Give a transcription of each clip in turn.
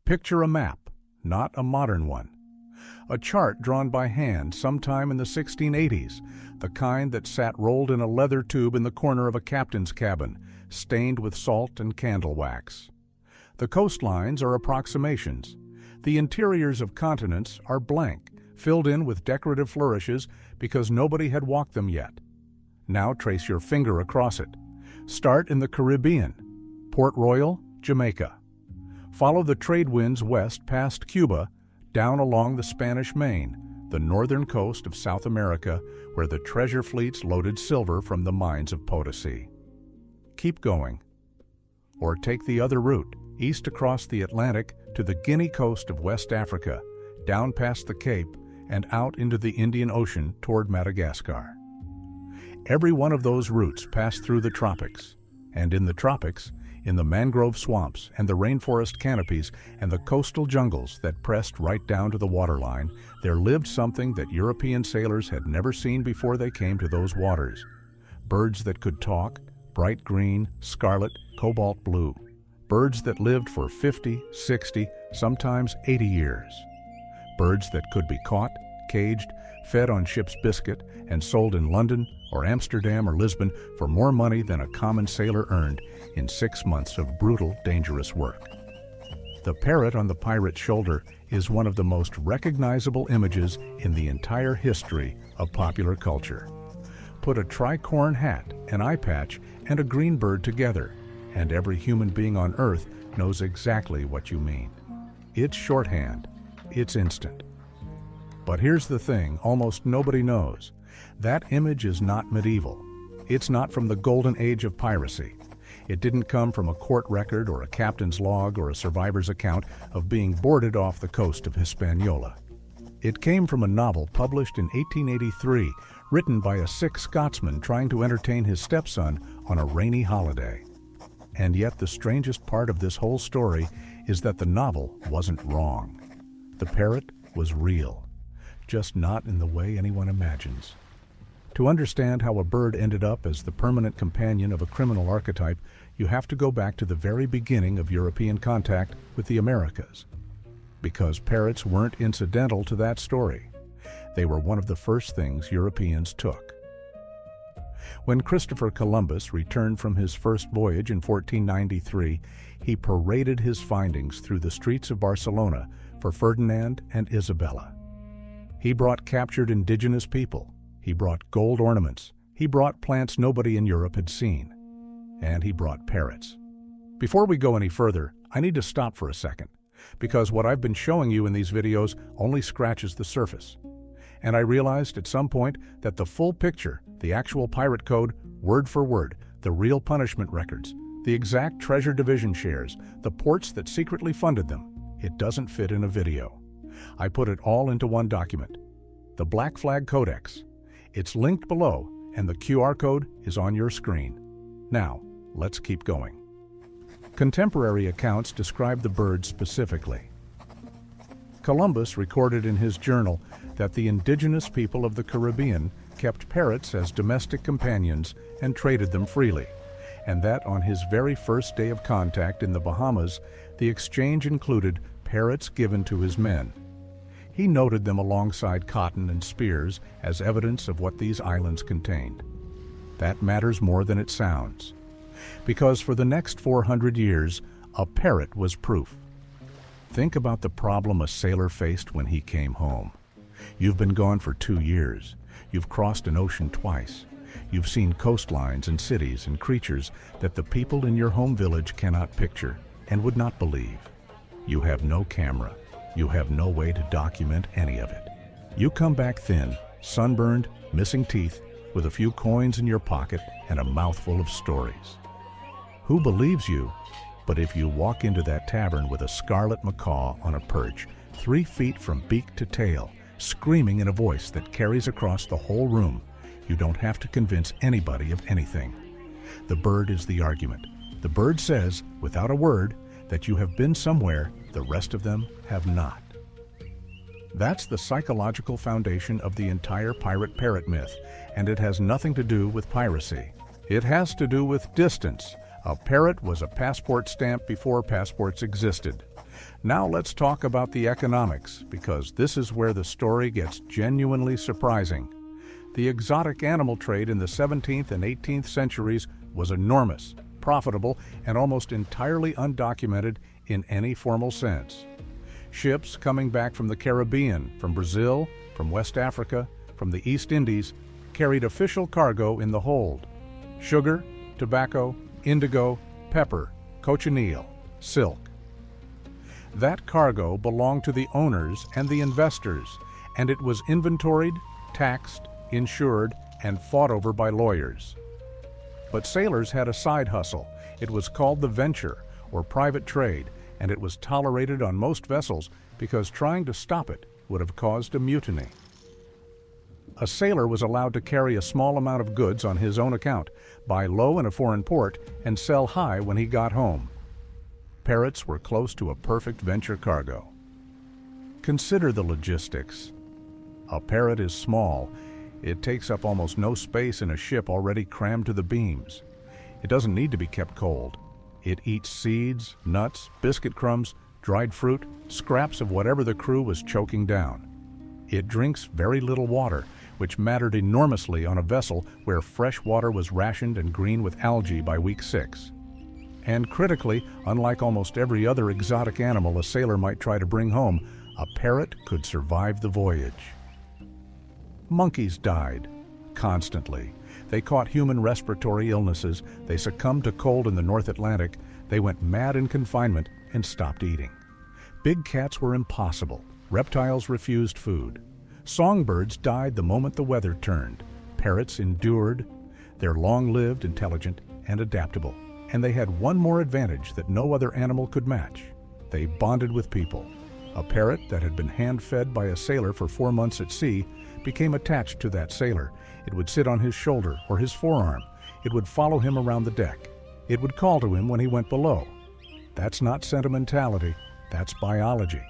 Picture a map, not a modern one. A chart drawn by hand sometime in the 1680s, the kind that sat rolled in a leather tube in the corner of a captain's cabin, stained with salt and candle wax. The coastlines are approximations. The interiors of continents are blank, filled in with decorative flourishes because nobody had walked them yet. Now trace your finger across it. Start in the Caribbean, Port Royal, Jamaica. Follow the trade winds west past Cuba, down along the Spanish Main, the northern coast of South America, where the treasure fleets loaded silver from the mines of Potosi. Keep going. Or take the other route, east across the Atlantic to the Guinea coast of West Africa, down past the Cape, and out into the Indian Ocean toward Madagascar. Every one of those routes passed through the tropics, and in the tropics, in the mangrove swamps and the rainforest canopies and the coastal jungles that pressed right down to the waterline, there lived something that European sailors had never seen before they came to those waters. Birds that could talk, bright green, scarlet, cobalt blue. Birds that lived for 50, 60, sometimes 80 years. Birds that could be caught, caged, fed on ship's biscuit, and sold in London or Amsterdam or Lisbon for more money than a common sailor earned in 6 months of brutal, dangerous work. The parrot on the pirate's shoulder is one of the most recognizable images in the entire history of popular culture. Put a tricorn hat, an eye patch, and a green bird together, and every human being on Earth knows exactly what you mean. It's shorthand. It's instant. But here's the thing almost nobody knows. That image is not medieval. It's not from the golden age of piracy. It didn't come from a court record or a captain's log or a survivor's account of being boarded off the coast of Hispaniola. It came from a novel published in 1883, written by a sick Scotsman trying to entertain his stepson on a rainy holiday. And yet the strangest part of this whole story is that the novel wasn't wrong. The parrot was real, just not in the way anyone imagines. To understand how a bird ended up as the permanent companion of a criminal archetype, you have to go back to the very beginning of European contact with the Americas. Because parrots weren't incidental to that story. They were one of the first things Europeans took. When Christopher Columbus returned from his first voyage in 1493, he paraded his findings through the streets of Barcelona for Ferdinand and Isabella. He brought captured indigenous people. He brought gold ornaments. He brought plants nobody in Europe had seen. And he brought parrots. Before we go any further, I need to stop for a second, because what I've been showing you in these videos only scratches the surface. And I realized at some point that the full picture, the actual pirate code, word for word, the real punishment records, the exact treasure division shares, the ports that secretly funded them, it doesn't fit in a video. I put it all into one document, the Black Flag Codex. It's linked below, and the QR code is on your screen. Now, let's keep going. Contemporary accounts describe the bird specifically. Columbus recorded in his journal that the indigenous people of the Caribbean kept parrots as domestic companions and traded them freely, and that on his very first day of contact in the Bahamas, the exchange included parrots given to his men. He noted them alongside cotton and spears as evidence of what these islands contained. That matters more than it sounds, because for the next 400 years, a parrot was proof. Think about the problem a sailor faced when he came home. You've been gone for 2 years. You've crossed an ocean twice. You've seen coastlines and cities and creatures that the people in your home village cannot picture and would not believe. You have no camera. You have no way to document any of it. You come back thin, sunburned, missing teeth, with a few coins in your pocket and a mouthful of stories. Who believes you? But if you walk into that tavern with a scarlet macaw on a perch, 3 feet from beak to tail, screaming in a voice that carries across the whole room, you don't have to convince anybody of anything. The bird is the argument. The bird says, without a word, that you have been somewhere the rest of them have not. That's the psychological foundation of the entire pirate-parrot myth, and it has nothing to do with piracy. It has to do with distance. A parrot was a passport stamp before passports existed. Now let's talk about the economics, because this is where the story gets genuinely surprising. The exotic animal trade in the 17th and 18th centuries was enormous, profitable, and almost entirely undocumented in any formal sense. Ships coming back from the Caribbean, from Brazil, from West Africa, from the East Indies, carried official cargo in the hold: sugar, tobacco, indigo, pepper, cochineal, silk. That cargo belonged to the owners and the investors, and it was inventoried, taxed, insured, and fought over by lawyers. But sailors had a side hustle. It was called the venture, or private trade, and it was tolerated on most vessels because trying to stop it would have caused a mutiny. A sailor was allowed to carry a small amount of goods on his own account, buy low in a foreign port, and sell high when he got home. Parrots were close to a perfect venture cargo. Consider the logistics. A parrot is small. It takes up almost no space in a ship already crammed to the beams. It doesn't need to be kept cold. It eats seeds, nuts, biscuit crumbs, dried fruit, scraps of whatever the crew was choking down. It drinks very little water, which mattered enormously on a vessel where fresh water was rationed and green with algae by week 6. And critically, unlike almost every other exotic animal a sailor might try to bring home, a parrot could survive the voyage. Monkeys died constantly. They caught human respiratory illnesses, they succumbed to cold in the North Atlantic, they went mad in confinement and stopped eating. Big cats were impossible. Reptiles refused food. Songbirds died the moment the weather turned. Parrots endured. They're long-lived, intelligent, and adaptable. And they had one more advantage that no other animal could match. They bonded with people. A parrot that had been hand-fed by a sailor for 4 months at sea became attached to that sailor. It would sit on his shoulder or his forearm. It would follow him around the deck. It would call to him when he went below. That's not sentimentality, that's biology.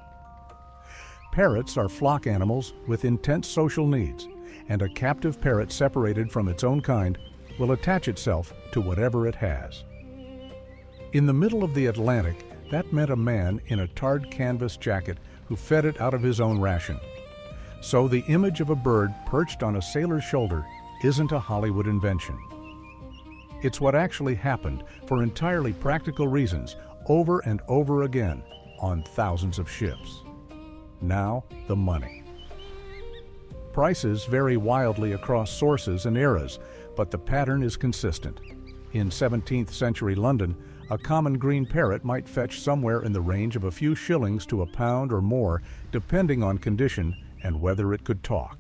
Parrots are flock animals with intense social needs, and a captive parrot separated from its own kind will attach itself to whatever it has. In the middle of the Atlantic, that meant a man in a tarred canvas jacket who fed it out of his own ration. So the image of a bird perched on a sailor's shoulder isn't a Hollywood invention. It's what actually happened, for entirely practical reasons, over and over again on thousands of ships. Now, the money. Prices vary wildly across sources and eras, but the pattern is consistent. In 17th century London, a common green parrot might fetch somewhere in the range of a few shillings to £1 or more, depending on condition and whether it could talk.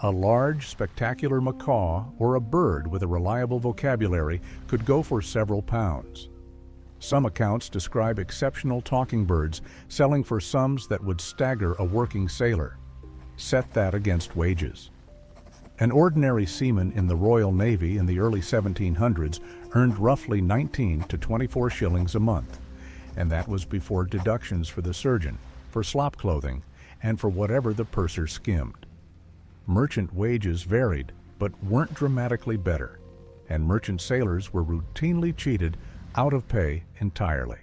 A large, spectacular macaw or a bird with a reliable vocabulary could go for several pounds. Some accounts describe exceptional talking birds selling for sums that would stagger a working sailor. Set that against wages. An ordinary seaman in the Royal Navy in the early 1700s earned roughly 19 to 24 shillings a month, and that was before deductions for the surgeon, for slop clothing, and for whatever the purser skimmed. Merchant wages varied, but weren't dramatically better, and merchant sailors were routinely cheated out of pay entirely.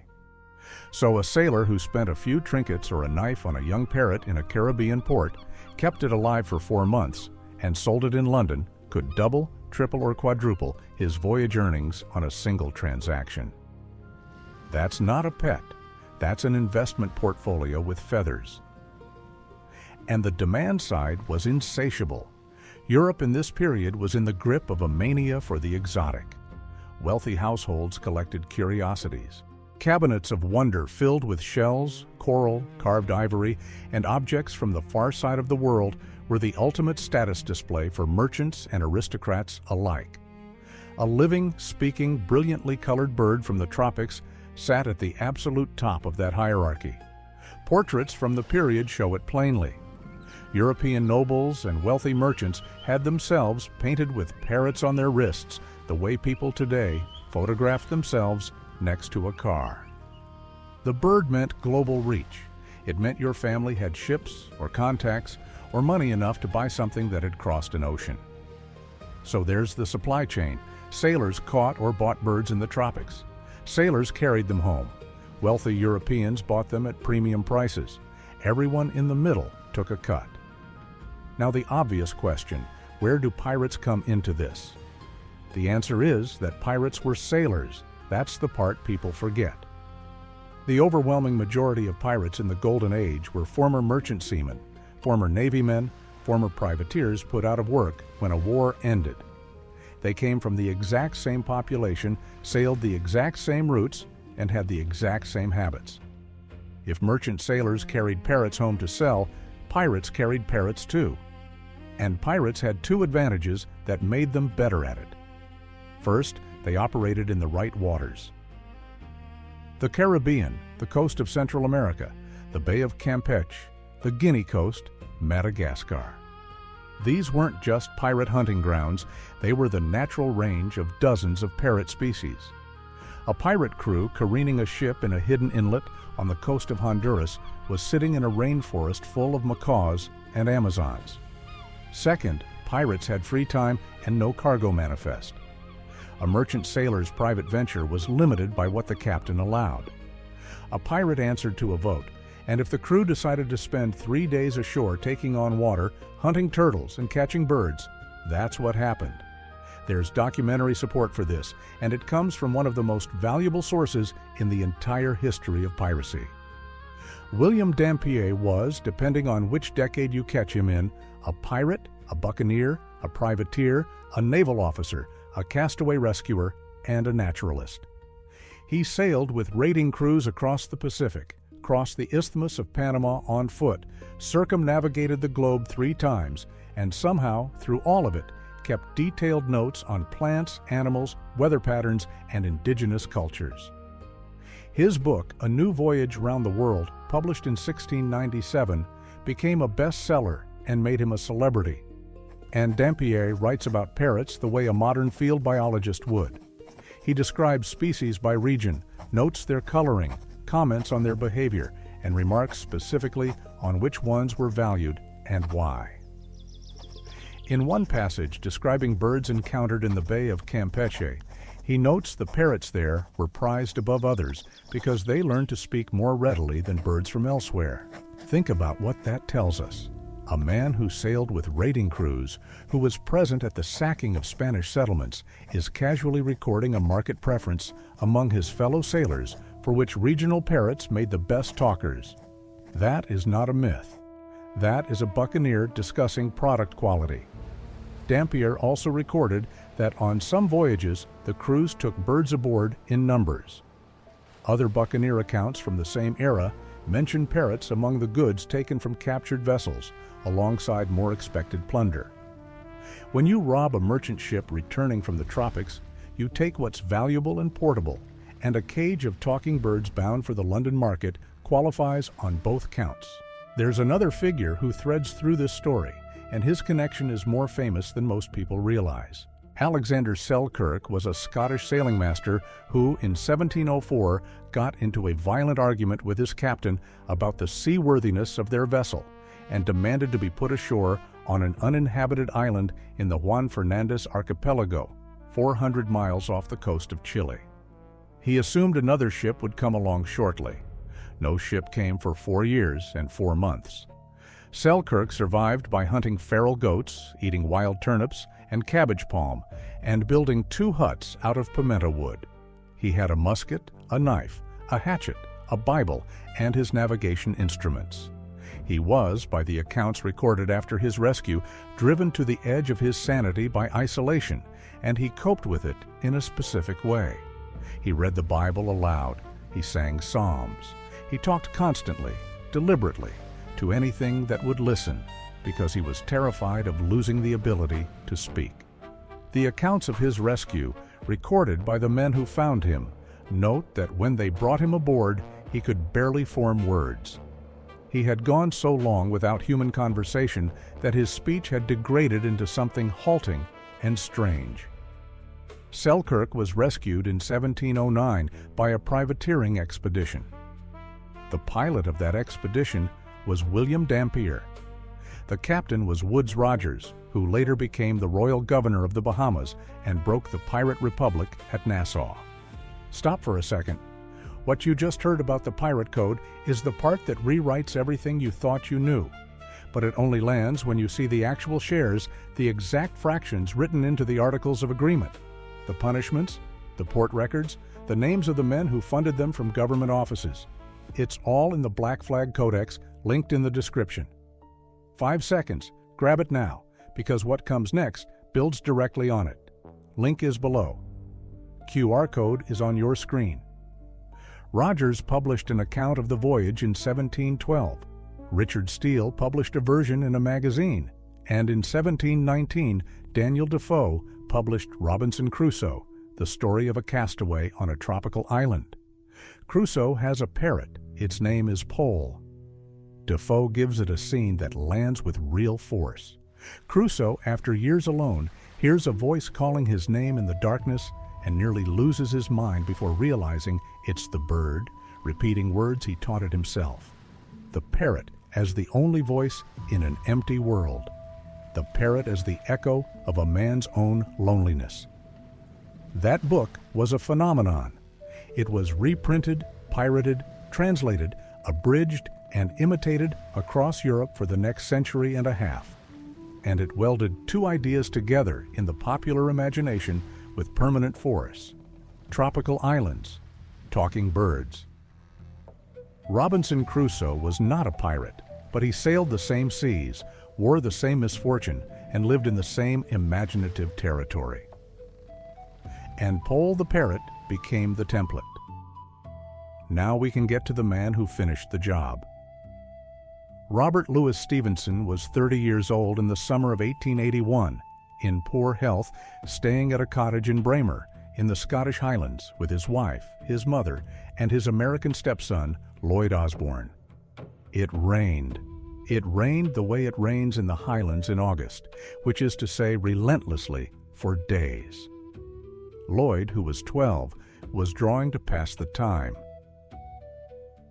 So a sailor who spent a few trinkets or a knife on a young parrot in a Caribbean port, kept it alive for 4 months, and sold it in London could double, triple, or quadruple his voyage earnings on a single transaction. That's not a pet. That's an investment portfolio with feathers. And the demand side was insatiable. Europe in this period was in the grip of a mania for the exotic. Wealthy households collected curiosities. Cabinets of wonder filled with shells, coral, carved ivory, and objects from the far side of the world were the ultimate status display for merchants and aristocrats alike. A living, speaking, brilliantly colored bird from the tropics sat at the absolute top of that hierarchy. Portraits from the period show it plainly. European nobles and wealthy merchants had themselves painted with parrots on their wrists, the way people today photograph themselves next to a car. The bird meant global reach. It meant your family had ships or contacts or money enough to buy something that had crossed an ocean. So there's the supply chain. Sailors caught or bought birds in the tropics. Sailors carried them home. Wealthy Europeans bought them at premium prices. Everyone in the middle took a cut. Now the obvious question, where do pirates come into this? The answer is that pirates were sailors. That's the part people forget. The overwhelming majority of pirates in the Golden Age were former merchant seamen, former Navy men, former privateers put out of work when a war ended. They came from the exact same population, sailed the exact same routes, and had the exact same habits. If merchant sailors carried parrots home to sell, pirates carried parrots too. And pirates had two advantages that made them better at it. First, they operated in the right waters. The Caribbean, the coast of Central America, the Bay of Campeche, the Guinea coast, Madagascar. These weren't just pirate hunting grounds, they were the natural range of dozens of parrot species. A pirate crew careening a ship in a hidden inlet on the coast of Honduras was sitting in a rainforest full of macaws and Amazons. Second, pirates had free time and no cargo manifest. A merchant sailor's private venture was limited by what the captain allowed. A pirate answered to a vote, and if the crew decided to spend 3 days ashore taking on water, hunting turtles, and catching birds, that's what happened. There's documentary support for this, and it comes from one of the most valuable sources in the entire history of piracy. William Dampier was, depending on which decade you catch him in, a pirate, a buccaneer, a privateer, a naval officer, a castaway rescuer, and a naturalist. He sailed with raiding crews across the Pacific, crossed the Isthmus of Panama on foot, circumnavigated the globe 3 times, and somehow, through all of it, kept detailed notes on plants, animals, weather patterns, and indigenous cultures. His book, A New Voyage Round the World, published in 1697, became a bestseller and made him a celebrity. And Dampier writes about parrots the way a modern field biologist would. He describes species by region, notes their coloring, comments on their behavior, and remarks specifically on which ones were valued and why. In one passage describing birds encountered in the Bay of Campeche, he notes the parrots there were prized above others because they learned to speak more readily than birds from elsewhere. Think about what that tells us. A man who sailed with raiding crews, who was present at the sacking of Spanish settlements, is casually recording a market preference among his fellow sailors for which regional parrots made the best talkers. That is not a myth. That is a buccaneer discussing product quality. Dampier also recorded that on some voyages, the crews took birds aboard in numbers. Other buccaneer accounts from the same era mention parrots among the goods taken from captured vessels, alongside more expected plunder. When you rob a merchant ship returning from the tropics, you take what's valuable and portable, and a cage of talking birds bound for the London market qualifies on both counts. There's another figure who threads through this story, and his connection is more famous than most people realize. Alexander Selkirk was a Scottish sailing master who, in 1704, got into a violent argument with his captain about the seaworthiness of their vessel, and demanded to be put ashore on an uninhabited island in the Juan Fernandez archipelago, 400 miles off the coast of Chile. He assumed another ship would come along shortly. No ship came for 4 years and 4 months. Selkirk survived by hunting feral goats, eating wild turnips and cabbage palm, and building 2 huts out of pimento wood. He had a musket, a knife, a hatchet, a Bible, and his navigation instruments. He was, by the accounts recorded after his rescue, driven to the edge of his sanity by isolation, and he coped with it in a specific way. He read the Bible aloud. He sang psalms. He talked constantly, deliberately, to anything that would listen, because he was terrified of losing the ability to speak. The accounts of his rescue, recorded by the men who found him, note that when they brought him aboard, he could barely form words. He had gone so long without human conversation that his speech had degraded into something halting and strange. Selkirk was rescued in 1709 by a privateering expedition. The pilot of that expedition was William Dampier. The captain was Woodes Rogers, who later became the royal governor of the Bahamas and broke the pirate republic at Nassau. Stop for a second. What you just heard about the pirate code is the part that rewrites everything you thought you knew. But it only lands when you see the actual shares, the exact fractions written into the Articles of Agreement, the punishments, the port records, the names of the men who funded them from government offices. It's all in the Black Flag Codex, linked in the description. 5 seconds. Grab it now, because what comes next builds directly on it. Link is below. QR code is on your screen. Rogers published an account of the voyage in 1712. Richard Steele published a version in a magazine. And in 1719, Daniel Defoe published Robinson Crusoe, the story of a castaway on a tropical island. Crusoe has a parrot. Its name is Pole. Defoe gives it a scene that lands with real force. Crusoe, after years alone, hears a voice calling his name in the darkness and nearly loses his mind before realizing it's the bird, repeating words he taught it himself. The parrot as the only voice in an empty world. The parrot as the echo of a man's own loneliness. That book was a phenomenon. It was reprinted, pirated, translated, abridged, and imitated across Europe for the next century and a half. And it welded two ideas together in the popular imagination with permanent force: tropical islands, talking birds. Robinson Crusoe was not a pirate, but he sailed the same seas, wore the same misfortune, and lived in the same imaginative territory. And Pole the parrot became the template. Now we can get to the man who finished the job. Robert Louis Stevenson was 30 years old in the summer of 1881, in poor health, staying at a cottage in Braemar, in the Scottish Highlands, with his wife, his mother, and his American stepson, Lloyd Osborne. It rained. It rained the way it rains in the Highlands in August, which is to say relentlessly for days. Lloyd, who was 12, was drawing to pass the time.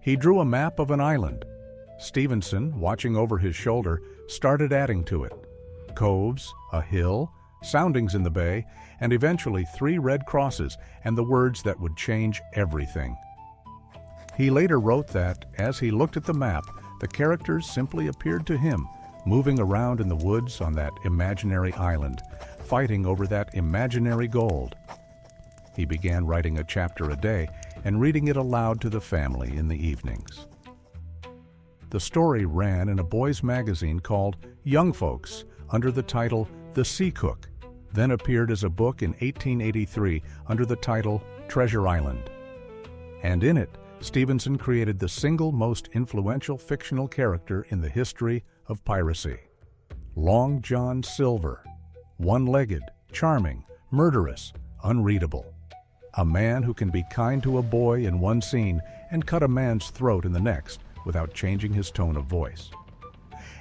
He drew a map of an island. Stevenson, watching over his shoulder, started adding to it: coves, a hill, soundings in the bay, and eventually 3 red crosses and the words that would change everything. He later wrote that, as he looked at the map, the characters simply appeared to him, moving around in the woods on that imaginary island, fighting over that imaginary gold. He began writing a chapter a day and reading it aloud to the family in the evenings. The story ran in a boys' magazine called Young Folks under the title The Sea Cook, then appeared as a book in 1883 under the title Treasure Island. And in it, Stevenson created the single most influential fictional character in the history of piracy: Long John Silver, one-legged, charming, murderous, unreadable. A man who can be kind to a boy in one scene and cut a man's throat in the next without changing his tone of voice.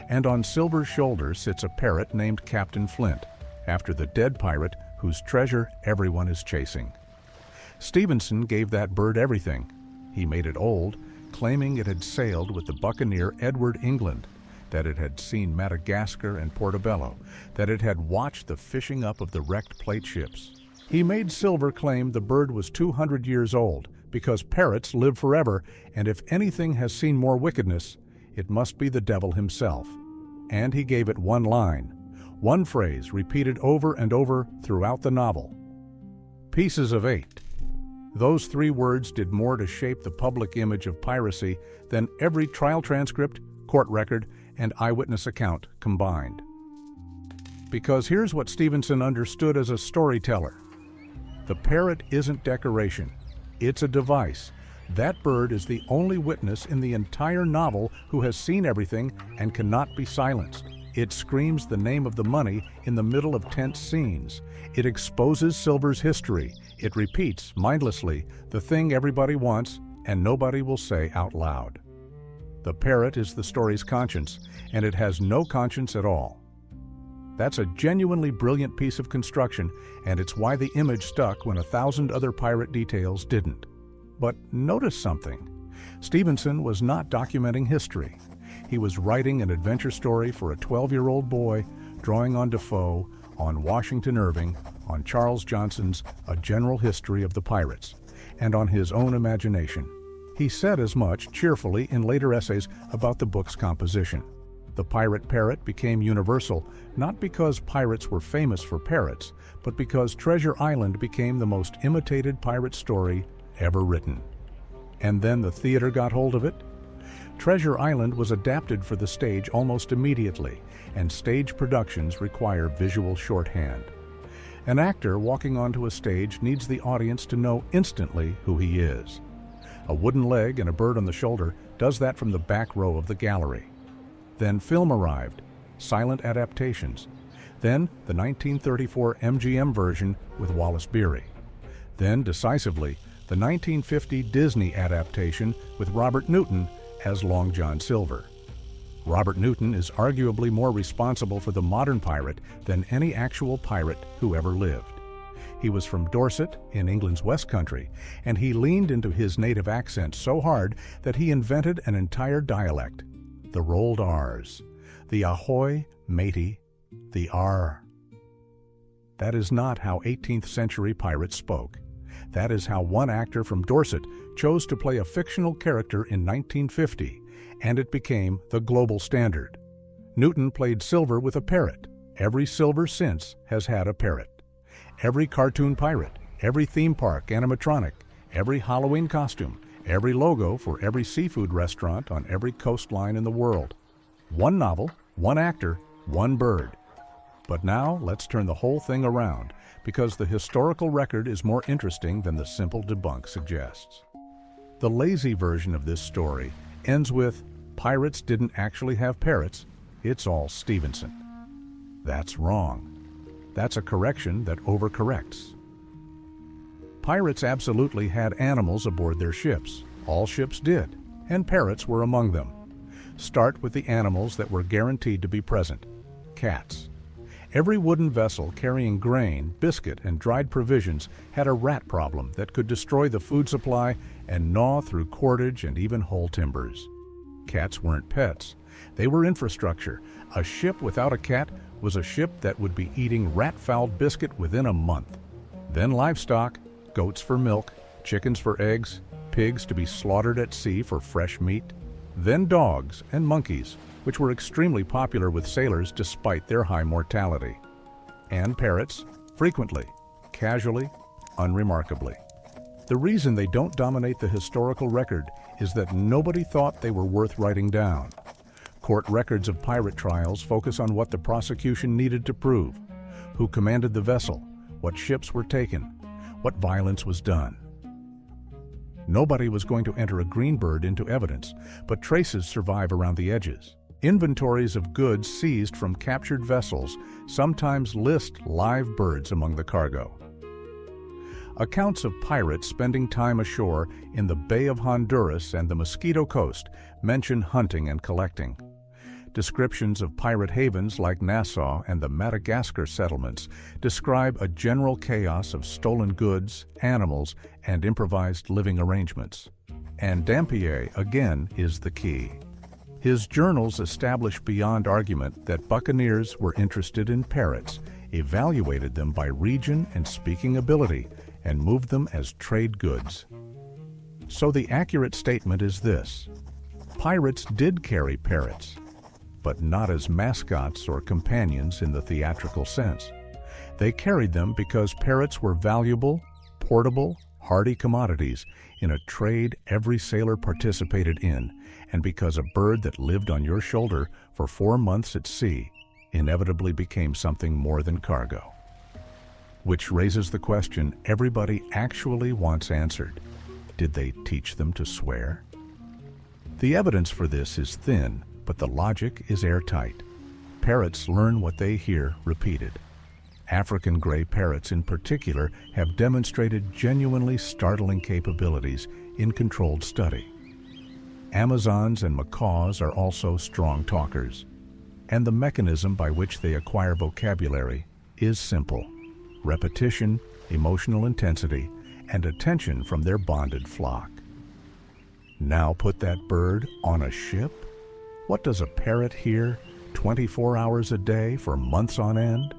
And on Silver's shoulder sits a parrot named Captain Flint, after the dead pirate whose treasure everyone is chasing. Stevenson gave that bird everything. He made it old, claiming it had sailed with the buccaneer Edward England, that it had seen Madagascar and Portobello, that it had watched the fishing up of the wrecked plate ships. He made Silver claim the bird was 200 years old, because parrots live forever, and if anything has seen more wickedness, it must be the devil himself. And he gave it one line, one phrase repeated over and over throughout the novel: pieces of 8. Those 3 words did more to shape the public image of piracy than every trial transcript, court record, and eyewitness account combined. Because here's what Stevenson understood as a storyteller: the parrot isn't decoration, it's a device. That bird is the only witness in the entire novel who has seen everything and cannot be silenced. It screams the name of the money in the middle of tense scenes. It exposes Silver's history. It repeats, mindlessly, the thing everybody wants and nobody will say out loud. The parrot is the story's conscience, and it has no conscience at all. That's a genuinely brilliant piece of construction, and it's why the image stuck when 1,000 other pirate details didn't. But notice something. Stevenson was not documenting history. He was writing an adventure story for a 12-year-old boy, drawing on Defoe, on Washington Irving, on Charles Johnson's A General History of the Pirates, and on his own imagination. He said as much cheerfully in later essays about the book's composition. The pirate Parrot became universal, not because pirates were famous for parrots, but because Treasure Island became the most imitated pirate story ever written. And then the theater got hold of it. Treasure Island was adapted for the stage almost immediately, and stage productions require visual shorthand. An actor walking onto a stage needs the audience to know instantly who he is. A wooden leg and a bird on the shoulder does that from the back row of the gallery. Then film arrived, silent adaptations. Then the 1934 MGM version with Wallace Beery. Then, decisively, the 1950 Disney adaptation with Robert Newton as Long John Silver. Robert Newton is arguably more responsible for the modern pirate than any actual pirate who ever lived. He was from Dorset, in England's West Country, and he leaned into his native accent so hard that he invented an entire dialect, the rolled R's, the ahoy, matey, the R. That is not how 18th century pirates spoke. That is how one actor from Dorset chose to play a fictional character in 1950, and it became the global standard. Newton played Silver with a parrot. Every Silver since has had a parrot. Every cartoon pirate, every theme park animatronic, every Halloween costume, every logo for every seafood restaurant on every coastline in the world. One novel, one actor, one bird. But now let's turn the whole thing around, because the historical record is more interesting than the simple debunk suggests. The lazy version of this story ends with, "Pirates didn't actually have parrots, it's all Stevenson." That's wrong. That's a correction that overcorrects. Pirates absolutely had animals aboard their ships. All ships did, and parrots were among them. Start with the animals that were guaranteed to be present. Cats. Every wooden vessel carrying grain, biscuit, and dried provisions had a rat problem that could destroy the food supply and gnaw through cordage and even whole timbers. Cats weren't pets. They were infrastructure. A ship without a cat was a ship that would be eating rat-fouled biscuit within a month. Then livestock, goats for milk, chickens for eggs, pigs to be slaughtered at sea for fresh meat. Then dogs and monkeys, which were extremely popular with sailors despite their high mortality. And parrots, frequently, casually, unremarkably. The reason they don't dominate the historical record is that nobody thought they were worth writing down. Court records of pirate trials focus on what the prosecution needed to prove, who commanded the vessel, what ships were taken, what violence was done. Nobody was going to enter a green bird into evidence, but traces survive around the edges. Inventories of goods seized from captured vessels sometimes list live birds among the cargo. Accounts of pirates spending time ashore in the Bay of Honduras and the Mosquito Coast mention hunting and collecting. Descriptions of pirate havens like Nassau and the Madagascar settlements describe a general chaos of stolen goods, animals, and improvised living arrangements. And Dampier, again, is the key. His journals establish beyond argument that buccaneers were interested in parrots, evaluated them by region and speaking ability, and moved them as trade goods. So the accurate statement is this: pirates did carry parrots, but not as mascots or companions in the theatrical sense. They carried them because parrots were valuable, portable, hardy commodities in a trade every sailor participated in, and because a bird that lived on your shoulder for 4 months at sea inevitably became something more than cargo. Which raises the question everybody actually wants answered. Did they teach them to swear? The evidence for this is thin, but the logic is airtight. Parrots learn what they hear repeated. African gray parrots in particular have demonstrated genuinely startling capabilities in controlled study. Amazons and macaws are also strong talkers, and the mechanism by which they acquire vocabulary is simple: repetition, emotional intensity, and attention from their bonded flock. Now put that bird on a ship? What does a parrot hear 24 hours a day for months on end?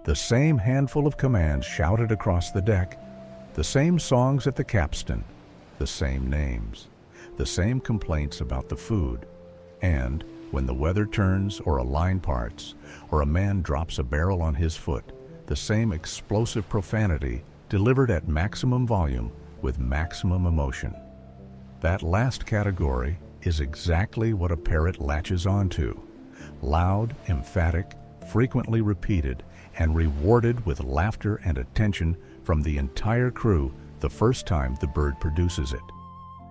The same handful of commands shouted across the deck, the same songs at the capstan, the same names. the same complaints about the food. And when the weather turns or a line parts or a man drops a barrel on his foot, the same explosive profanity delivered at maximum volume with maximum emotion. That last category is exactly what a parrot latches onto. Loud, emphatic, frequently repeated, and rewarded with laughter and attention from the entire crew the first time the bird produces it.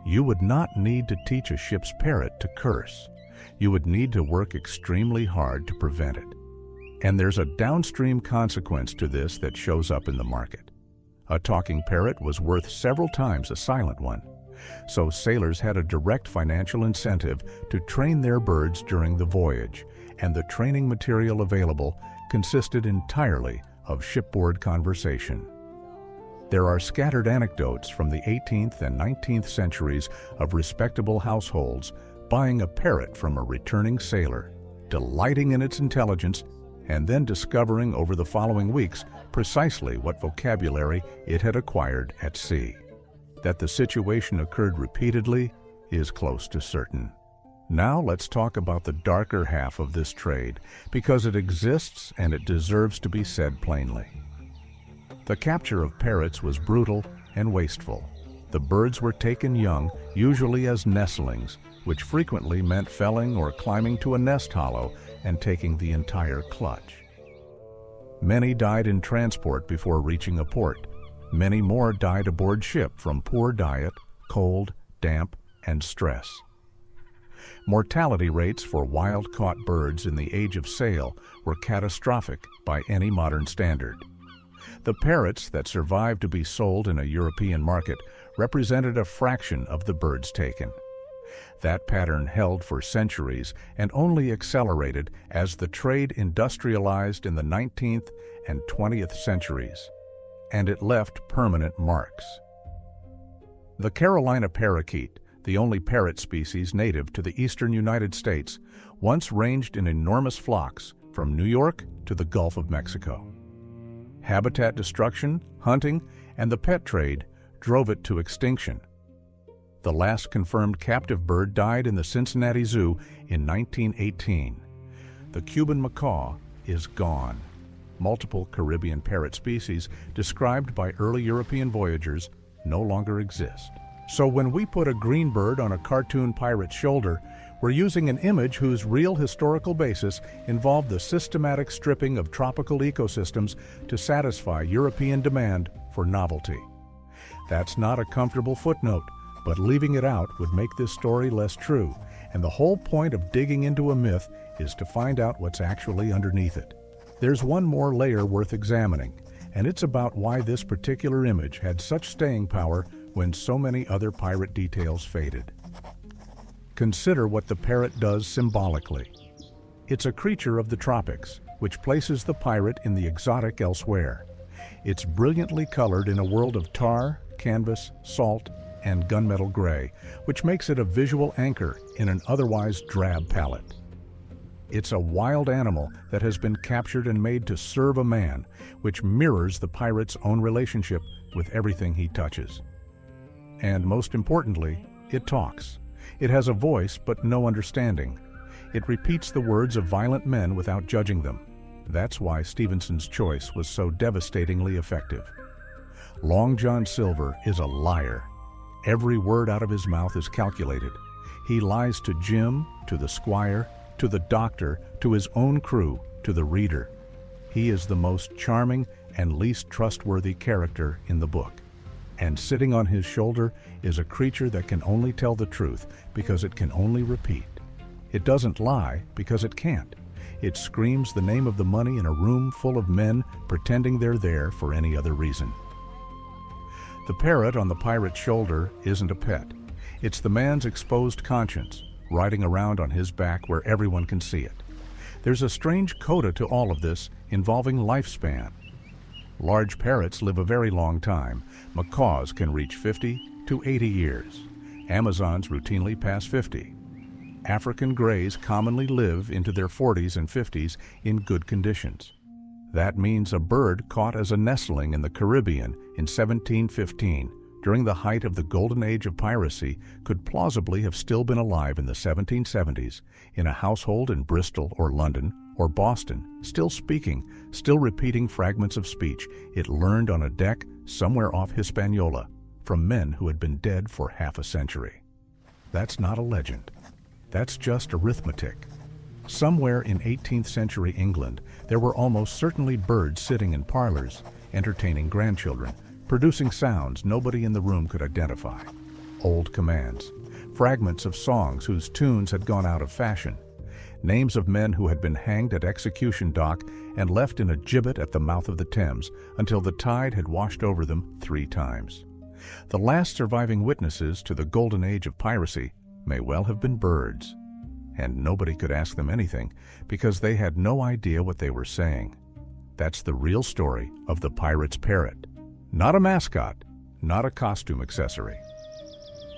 You would not need to teach a ship's parrot to curse. You would need to work extremely hard to prevent it. And there's a downstream consequence to this that shows up in the market. A talking parrot was worth several times a silent one, so sailors had a direct financial incentive to train their birds during the voyage, and the training material available consisted entirely of shipboard conversation. There are scattered anecdotes from the 18th and 19th centuries of respectable households buying a parrot from a returning sailor, delighting in its intelligence, and then discovering over the following weeks precisely what vocabulary it had acquired at sea. That the situation occurred repeatedly is close to certain. Now let's talk about the darker half of this trade, because it exists and it deserves to be said plainly. The capture of parrots was brutal and wasteful. The birds were taken young, usually as nestlings, which frequently meant felling or climbing to a nest hollow and taking the entire clutch. Many died in transport before reaching a port. Many more died aboard ship from poor diet, cold, damp, and stress. Mortality rates for wild-caught birds in the age of sail were catastrophic by any modern standard. The parrots that survived to be sold in a European market represented a fraction of the birds taken. That pattern held for centuries and only accelerated as the trade industrialized in the 19th and 20th centuries, and it left permanent marks. The Carolina parakeet, the only parrot species native to the eastern United States, once ranged in enormous flocks from New York to the Gulf of Mexico. Habitat destruction, hunting, and the pet trade drove it to extinction. The last confirmed captive bird died in the Cincinnati Zoo in 1918. The Cuban macaw is gone. Multiple Caribbean parrot species described by early European voyagers no longer exist. So when we put a green bird on a cartoon pirate's shoulder, we're using an image whose real historical basis involved the systematic stripping of tropical ecosystems to satisfy European demand for novelty. That's not a comfortable footnote, but leaving it out would make this story less true, and the whole point of digging into a myth is to find out what's actually underneath it. There's one more layer worth examining, and it's about why this particular image had such staying power when so many other pirate details faded. Consider what the parrot does symbolically. It's a creature of the tropics, which places the pirate in the exotic elsewhere. It's brilliantly colored in a world of tar, canvas, salt, and gunmetal gray, which makes it a visual anchor in an otherwise drab palette. It's a wild animal that has been captured and made to serve a man, which mirrors the pirate's own relationship with everything he touches. And most importantly, it talks. It has a voice but no understanding. It repeats the words of violent men without judging them. That's why Stevenson's choice was so devastatingly effective. Long John Silver is a liar. Every word out of his mouth is calculated. He lies to Jim, to the squire, to the doctor, to his own crew, to the reader. He is the most charming and least trustworthy character in the book. And sitting on his shoulder is a creature that can only tell the truth because it can only repeat. It doesn't lie because it can't. It screams the name of the money in a room full of men pretending they're there for any other reason. The parrot on the pirate's shoulder isn't a pet. It's the man's exposed conscience, riding around on his back where everyone can see it. There's a strange coda to all of this involving lifespan. Large parrots live a very long time. Macaws can reach 50 to 80 years. Amazons routinely pass 50. African greys commonly live into their 40s and 50s in good conditions. That means a bird caught as a nestling in the Caribbean in 1715 during the height of the golden age of piracy, could plausibly have still been alive in the 1770s, in a household in Bristol or London or Boston, still speaking, still repeating fragments of speech it learned on a deck somewhere off Hispaniola from men who had been dead for half a century. That's not a legend. That's just arithmetic. Somewhere in 18th century England, there were almost certainly birds sitting in parlors, entertaining grandchildren, producing sounds nobody in the room could identify. Old commands, fragments of songs whose tunes had gone out of fashion, names of men who had been hanged at execution dock and left in a gibbet at the mouth of the Thames until the tide had washed over them 3 times. The last surviving witnesses to the golden age of piracy may well have been birds, and nobody could ask them anything because they had no idea what they were saying. That's the real story of the pirate's parrot. Not a mascot, not a costume accessory.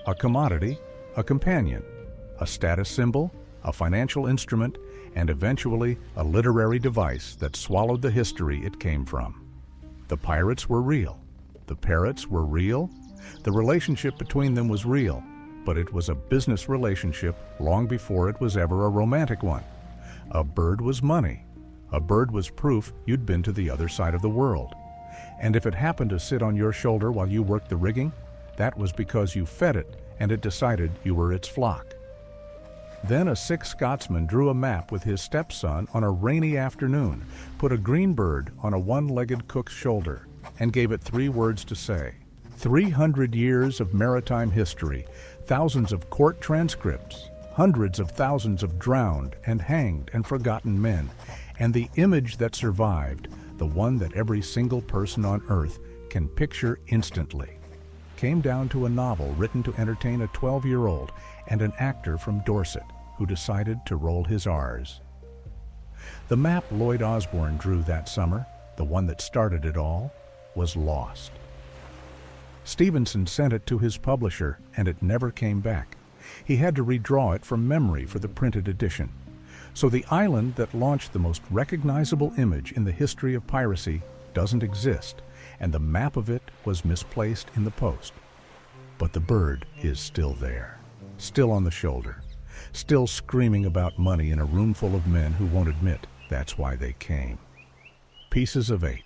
A commodity, a companion, a status symbol, a financial instrument, and eventually a literary device that swallowed the history it came from. The pirates were real. The parrots were real. The relationship between them was real, but it was a business relationship long before it was ever a romantic one. A bird was money. A bird was proof you'd been to the other side of the world. And if it happened to sit on your shoulder while you worked the rigging, that was because you fed it and it decided you were its flock. Then a sick Scotsman drew a map with his stepson on a rainy afternoon, put a green bird on a one-legged cook's shoulder, and gave it 3 words to say. 300 years of maritime history, thousands of court transcripts, hundreds of thousands of drowned and hanged and forgotten men, and the image that survived, the one that every single person on Earth can picture instantly, came down to a novel written to entertain a 12-year-old and an actor from Dorset who decided to roll his R's. The map Lloyd Osbourne drew that summer, the one that started it all, was lost. Stevenson sent it to his publisher, and it never came back. He had to redraw it from memory for the printed edition. So the island that launched the most recognizable image in the history of piracy doesn't exist, and the map of it was misplaced in the post. But the bird is still there, still on the shoulder, still screaming about money in a room full of men who won't admit that's why they came. Pieces of 8.